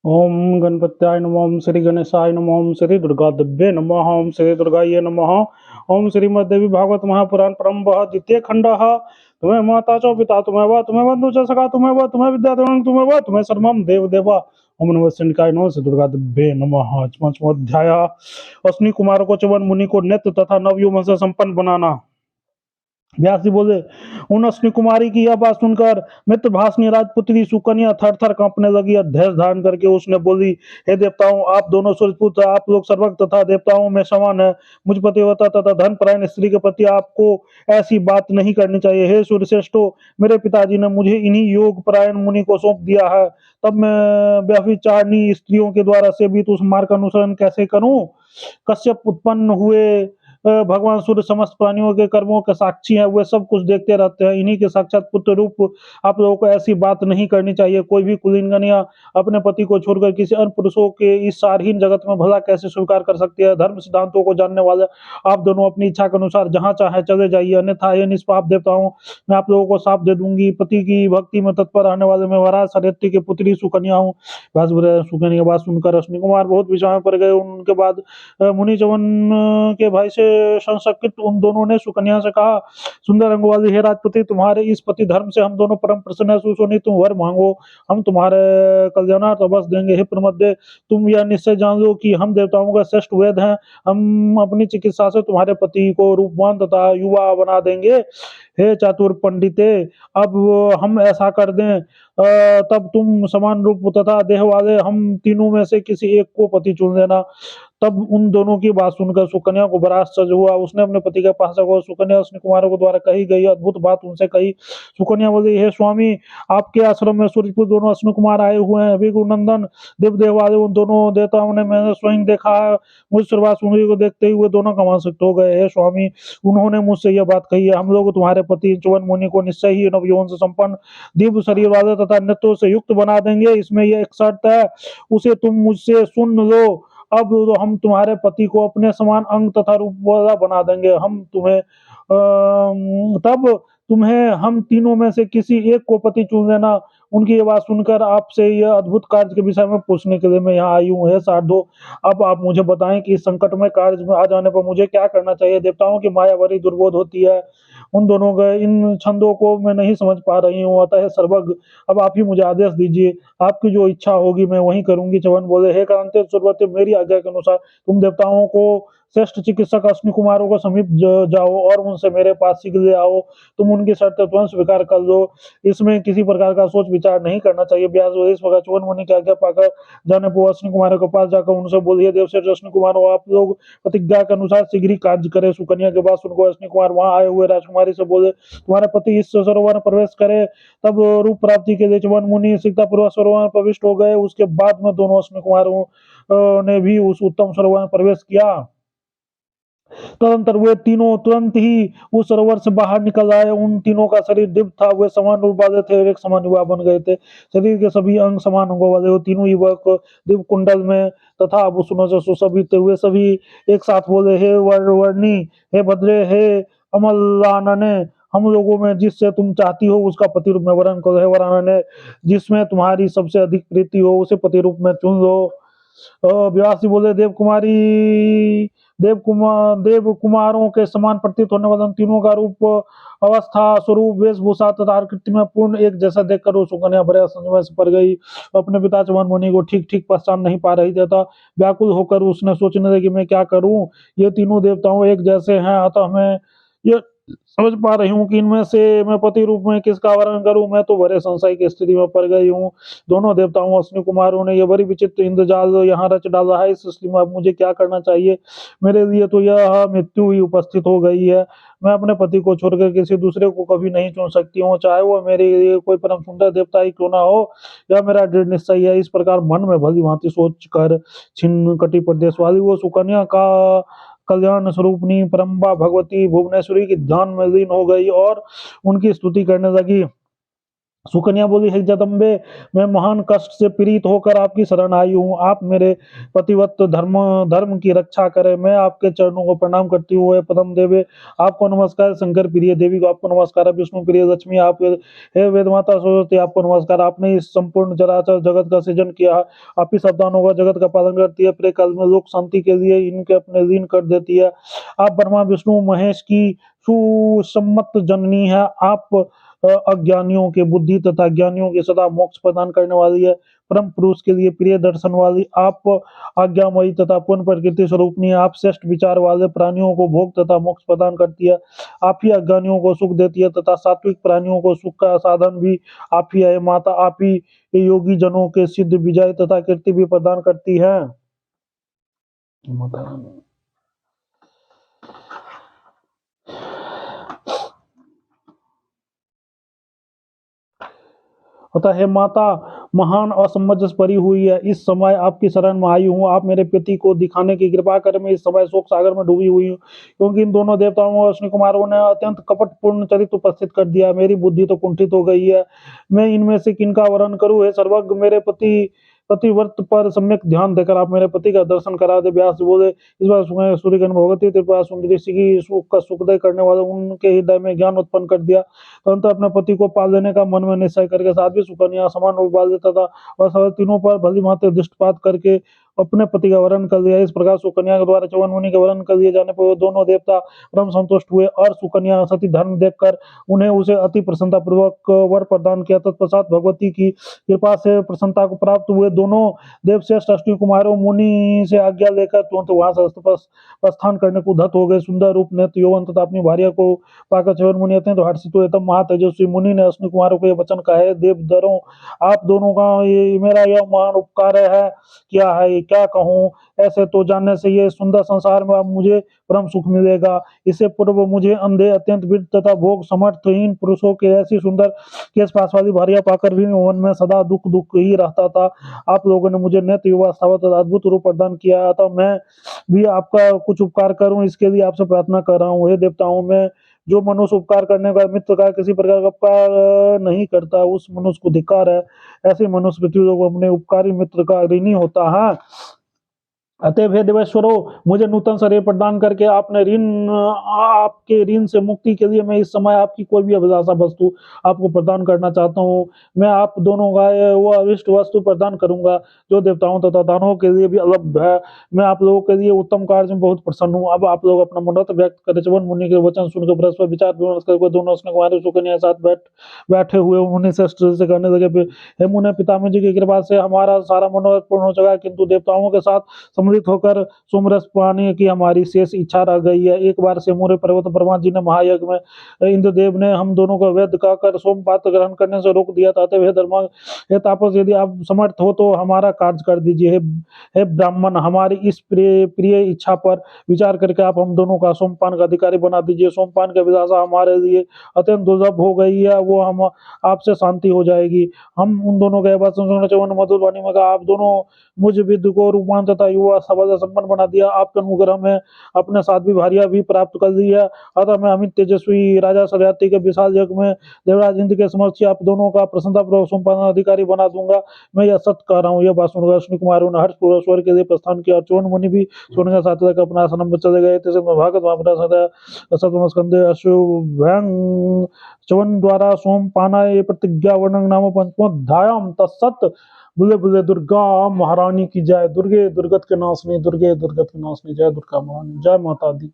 ओम गणपत्याय नमः। ओम श्री गणेशाय नमः। ओम श्री दुर्गादेव्ये नमः। ओम श्री दुर्गायै नमः। ओम श्रीमद्देवी भागवत महापुराण परम द्वितीय खंड। तुम्हें माता च पिता तुम्हें तुम्हें बंधु च सखा तुम्हें विद्या तुम्हें सर्वम देव देवा। ओम नमः शिवाय नमः श्री दुर्गादेव्ये नमः। पंचमोध्याय। अश्विनी कुमार को च्यवन मुनि को नेत्र तथा नवयुग से संपन्न बनाना। व्यास जी बोले, उन अश्विनी कुमारी की यह बात सुनकर मित्र भाषनी राजपुत्री सुकन्या थर थर कांपने लगी। अध्यक्ष धारण करके उसने बोली, हे देवताओं, आप दोनों सूर्यपुत्र, आप लोग सर्वज्ञ तथा देवताओं में समान है। मुझ पतिव्रता तथा धर्मपरायण स्त्री के प्रति आपको ऐसी बात नहीं करनी चाहिए। हे सूर्य श्रेष्ठो, मेरे पिताजी ने मुझे इन्हीं योग परायण मुनि को सौंप दिया है, तब मैं व्यभिचारिणी स्त्रियों के द्वारा सेवित उस मार्ग का अनुसरण कैसे करूं? कश्यप उत्पन्न हुए भगवान सूर्य समस्त प्राणियों के कर्मों के साक्षी हैं, वे सब कुछ देखते रहते हैं। इन्हीं के साक्षात पुत्र रूप आप लोगों को ऐसी बात नहीं करनी चाहिए। कोई भी कुलीनगनिया अपने पति को छोड़कर किसी अन्य पुरुषों के इस सारहीन जगत में भला कैसे स्वीकार कर सकती है? धर्म सिद्धांतों को जानने वाले आप दोनों अपनी इच्छा के अनुसार जहां चाहे चले जाइए, अन्यथा ये निष्पाप देवताओं मैं आप लोगों को साप दे दूंगी। पति की भक्ति में तत्पर रहने वाले मैं वराह सारथी की पुत्री सुकन्या हूँ। सुकन्या की बात सुनकर अश्विनी कुमार बहुत विषय में पड़ गए। उनके बाद मुनि चवन के भाई से संशकित उन दोनों ने सुकन्या से कहा, सुंदर अंग वाली हे राजपुत्री, तुम्हारे इस पति धर्म से हम दोनों परम प्रसन्न है। सुसोनी तुम वर मांगो, हम तुम्हारे कल्याणार्थ अवश्य देंगे। हे प्रमद्य, तुम यह निश्चय जान लो कि हम देवताओं का श्रेष्ठ वेद हैं। हम अपनी चिकित्सा से तुम्हारे पति को रूपवान तथा युवा बना देंगे। हे चातुर पंडिते, अब हम ऐसा कर दें, तब तुम समान रूप तथा देह वाले हम तीनों में से किसी एक को पति चुन लेना। तब उन दोनों की बात सुनकर सुकन्या को बड़ा आश्चर्य हुआ। उसने अपने पति के पास जाकर सुकन्या अश्विनी कुमारों के द्वारा कही गई अद्भुत बात उनसे कही। सुकन्या बोली, हे स्वामी, आपके आश्रम में सूर्यपुत्र दोनों अश्विनी कुमार आए हुए हैं। विघुनंदन देव वाले उन दोनों देवताओं ने मैंने स्वयं देखा है। मुझ सर्वा सुंदरी को देखते ही वे दोनों कमांसक्त हो गए। हे स्वामी, उन्होंने मुझसे यह बात कही है, हम लोग तुम्हारे पति च्यवन मुनि को निश्चय ही नवयौवन से संपन्न दिव्य शरीर वाले तथा नेत्रों से युक्त बना देंगे। इसमें यह एक शर्त है, उसे तुम मुझसे सुन लो। अब तो हम तुम्हारे पति को अपने समान अंग तथा रूप वाला बना देंगे। हम तुम्हें तब तुम्हें हम तीनों में से किसी एक को पति चुन लेना। उनकी ये बात सुनकर आपसे यह अद्भुत कार्य के विषय में पूछने के लिए मैं यहाँ आई हूँ। हे साधो, अब आप मुझे बताएं कि इस संकटमय कार्य में आ जाने पर मुझे क्या करना चाहिए? देवताओं की माया बड़ी दुर्बोध होती है। उन दोनों के इन छंदों को मैं नहीं समझ पा रही हूँ। अतः सर्वज्ञ, अब आप ही मुझे आदेश दीजिए। आपकी जो इच्छा होगी मैं वही करूंगी। च्यवन बोले, हे कांते सुरवते, मेरी आज्ञा के अनुसार तुम देवताओं को श्रेष्ठ चिकित्सक अश्विनी कुमारों को समीप जाओ और उनसे मेरे पास शीघ्र ले आओ। तुम उनकी शर्त तुरंत स्वीकार कर लो, इसमें किसी प्रकार का सोच विचार नहीं करना चाहिए। व्यास बोले, इस प्रकार च्यवन मुनि की आज्ञा पाकर जाने पर अश्विनी कुमारों के पास जाकर उनसे बोलिए, देवश्रेष्ठ अश्विनी कुमारों, आप लोग प्रतिज्ञा के अनुसार शीघ्र ही कार्य करे। सुकन्या के बाद सुनकर अश्विनी कुमार वहां आए हुए राजकुमारी से बोले, तुम्हारे पति इस सरोवर में प्रवेश करे। तब रूप प्राप्ति के लिए च्यवन मुनि शीघ्रतापूर्वक सरोवर में प्रविष्ट हो गए। उसके बाद में दोनों अश्विनी कुमारों ने भी उस उत्तम सरोवर में प्रवेश किया। तदंतर वे तीनों तुरंत ही उस सरोवर से बाहर निकल आए। उन तीनों का शरीर दिव्य था, वे समान रूप वाले थे और एक समान युवा बन गए थे। शरीर के सभी अंग समान अंगों वाले, वो तीनों युवक दिव्य कुंडल में तथा आभूषणों से सुशोभित थे। वे सभी एक साथ बोले, हे वर्णी, हे भद्रे, हे अमलानने, हम लोगों में जिससे तुम चाहती हो उसका पति रूप में वरण करो। हे वरानने, जिसमें तुम्हारी सबसे अधिक प्रीति हो उसे पति रूप में चुन लो। व्यास जी बोले, देव कुमारों के समान प्रतीत होने वाले उन तीनों का रूप, अवस्था, स्वरूप, वेशभूषा तथा आकृति में पूर्ण एक जैसा देखकर वो सुकन्या बड़े संशय से पड़ गई। अपने पिता च्यवन मुनि को ठीक ठीक पहचान नहीं पा रही थी, अतः व्याकुल होकर उसने सोचने लगी, मैं क्या करूं? ये तीनों देवताओं एक जैसे हैं, अतः मैं ये समझ पा रही हूँ कि इनमें से मैं पति रूप में किसका वर्ण करूं। मैं तो बड़े संशय की स्थिति में पड़ गई हूँ। दोनों देवताओं अश्विनी कुमारों ने यह बड़ी विचित्र इंद्रजाल यहाँ रच डाला है। इस स्थिति में अब मुझे क्या करना चाहिए? मेरे लिए तो यह मृत्यु ही उपस्थित हो गई है। मैं अपने पति को छोड़कर किसी दूसरे को कभी नहीं चुन सकती हूँ, चाहे वो मेरे लिए कोई परम सुंदर देवता ही क्यों ना हो। यह मेरा दृढ़ निश्चय है। इस प्रकार मन में भली भांति सोच कर छिन्न कटी प्रदेश वाली वो सुकन्या का कल्याण स्वरूपनी परम्बा भगवती भुवनेश्वरी की ध्यान में लीन हो गई और उनकी स्तुति करने लगी। सुकन्या बोली, हे जगदम्बे, मैं महान कष्ट से पीड़ित होकर आपकी शरण आई हूँ। आप मेरे पतिव्रत धर्म धर्म की रक्षा करें। मैं आपके चरणों को प्रणाम करती हूँ। हे परम देवे, आपको नमस्कार। शंकर प्रिय देवी को आपको नमस्कार। विष्णु प्रिय लक्ष्मी आप, हे वेद माता सरस्वती आपको नमस्कार। आपने इस संपूर्ण चराचर जगत का सृजन किया है। आप ही सावधानों का जगत का पालन करती है। प्रे काल में लोक शांति के लिए इनके अपने लीन कर देती है। आप ब्रह्मा विष्णु महेश की सुसम्मत जननी है। आप अज्ञानियों के बुद्धि तथा ज्ञानियों के सदा मोक्ष प्रदान करने वाली है। परम पुरुष के लिए प्रिय दर्शन वाली आप आज्ञामयी तथा पूर्ण प्रकृति स्वरूपनी है। आप श्रेष्ठ विचार वाले प्राणियों को भोग तथा मोक्ष प्रदान करती है। आप ही अज्ञानियों को सुख देती है तथा सात्विक प्राणियों को सुख का साधन भी आप ही है माता। आप ही योगी जनों के सिद्ध विजय तथा कीर्ति भी प्रदान करती है माता। अतः हे माता, महान असमंजस परी हुई है। इस समय आपकी शरण में आई हूँ। आप मेरे पति को दिखाने की कृपा करें। मैं इस समय शोक सागर में डूबी हुई हूँ, क्योंकि इन दोनों देवताओं और अश्विनी कुमारों ने अत्यंत कपटपूर्ण चरित्र उपस्थित कर दिया। मेरी बुद्धि तो कुंठित हो गई है। मैं इनमें से किनका वर्ण करूँ? हे सर्वज्ञ, मेरे पतिव्रत पर सम्यक ध्यान देकर आप मेरे पति का दर्शन करा दे। व्यास जी बोले, इस बार सूर्यगण भगवती कृपा सुंदरी सी की सुख का सुखदय करने वाले उनके हृदय में ज्ञान उत्पन्न कर दिया। तुरंत अपने पति को पाल लेने का मन में निश्चय करके साध्वी सुकन्या समान रूप बाल देता था और सब तीनों पर भली भांति दृष्टिपात करके अपने पति का वर्ण कर लिया। इस प्रकार सुकन्या के द्वारा च्यवन मुनि के वर्ण कर दिए जाने पर वो दोनों देवता परम संतुष्ट हुए और सुकन्या सती धर्म देखकर उन्हें उसे अति प्रसन्नता पूर्वक वर प्रदान किया। तत्पश्चात भगवती की कृपा से प्रसन्नता को प्राप्त हुए दोनों देवश्रेष्ठ अष्टमी कुमारों मुनि से आज्ञा लेकर तुरंत वहां से प्रस्थान करने को उद्धत हो गए। सुंदर रूप नेत्र यौवन तथा अपनी भार्या को पाकर च्यवन मुनि अत्यंत हर्षित हुए। तब महातेजस्वी मुनि ने अश्विनी कुमारों को यह वचन कहा, है देवदरों, आप दोनों का ये मेरा यह महान उपकार है, क्या है क्या कहूँ। ऐसे तो जानने से ये सुंदर संसार में अब मुझे परम सुख मिलेगा। इससे पूर्व मुझे अंधे अत्यंत वृद्ध तथा भोग समर्थहीन पुरुषों के ऐसी सुंदर केस पास वाली भार्या पाकर भी मन में सदा दुख दुख ही रहता था। आप लोगों ने मुझे नेत्र युवा तथा अद्भुत रूप प्रदान किया, अतः मैं भी आपका कुछ उपकार करूं, इसके लिए आपसे प्रार्थना कर रहा हूँ। हे देवताओं, मैं जो मनुष्य उपकार करने का मित्र का किसी प्रकार का उपकार नहीं करता, उस मनुष्य को धिक्कार है। ऐसे मनुष्य पृथ्वी लोग अपने उपकारी मित्र का ऋणी होता है। अतएव हे देवेश्वरो, मुझे नूतन शरीर प्रदान करके आपने आपके ऋण से मुक्ति के लिए मैं इस समय आपकी कोई भी अभिलाषा वस्तु आपको प्रदान करना चाहता हूँ। मैं आप दोनों का वो अविष्ट वस्तु प्रदान करूंगा जो देवताओं तथा दानवों के लिए भी अलग है। मैं आप लोगों के लिए उत्तम कार्य में बहुत प्रसन्न हूँ। अब आप लोग अपना मनोरथ व्यक्त करें। च्यवन मुनि के वचन सुनकर परस्पर विचार विमर्श करके दोनों उसने कुमारी सुकन्या के साथ बैठे हुए उन्होंने श्रेष्ठ से कहने लगे, हे मुने, पितामह जी की कृपा से हमारा सारा मनोरथ पूर्ण हो चुका है, किंतु देवताओं के साथ सम्मिलित होकर सोमरस पाने की हमारी शेष इच्छा रह गई है। एक बार से मोरे पर्वत ब्रह्मा जी ने महायज्ञ में इंद्रदेव ने हम दोनों को वैध कहकर सोमपात्र ग्रहण करने से रोक दिया था। हे धर्म, हे तापस, यदि आप समर्थ हो तो हमारा कार्य कर दीजिए। हे ब्राह्मण, हमारी इस प्रिय प्रिय इच्छा पर विचार करके आप हम दोनों का सोमपान का अधिकारी बना दीजिए। सोमपान की अभिलाषा हमारे लिए अत्यंत दुर्लभ हो गई है, वो हम आपसे शांति हो जाएगी। हम उन दोनों के वचन सुनकर च्यवन मधुर वाणी में कहा, आप दोनों मुझ विद्ध को रूपवान तथा युवा सबल संपन्न बना दिया। आपके अनुग्रह में अपने साध्वी भार्या भी प्राप्त कर ली है। अतः मैं अमित तेजस्वी राजा सत्यार्थी के विशाल यज्ञ में देवराज इंद्र के समक्ष आप दोनों का प्रसन्नतापूर्वक सोमपान अधिकारी बना दूंगा। मैं यह सत्य कह रहा हूँ। यह बात सुनकर अश्विनी कुमारों ने हर्षपूर्वक स्वर्ग के लिए प्रस्थान किया और च्यवन मुनि भी सोने के साथ लेकर अपना आश्रम में चले गए। तैसे भागवत महापुराण सप्तमस्कंधे अश्वभ्यं च्यवन द्वारा सोमपानाय प्रतिज्ञा वर्णन नाम पंचमोध्यायम् तत्सत्। बुले बुले दुर्गा महारानी की जय। दुर्गे दुर्गत के नाशनी, दुर्गे दुर्गत के नाशनी, जय दुर्गा महारानी, जय माता दी।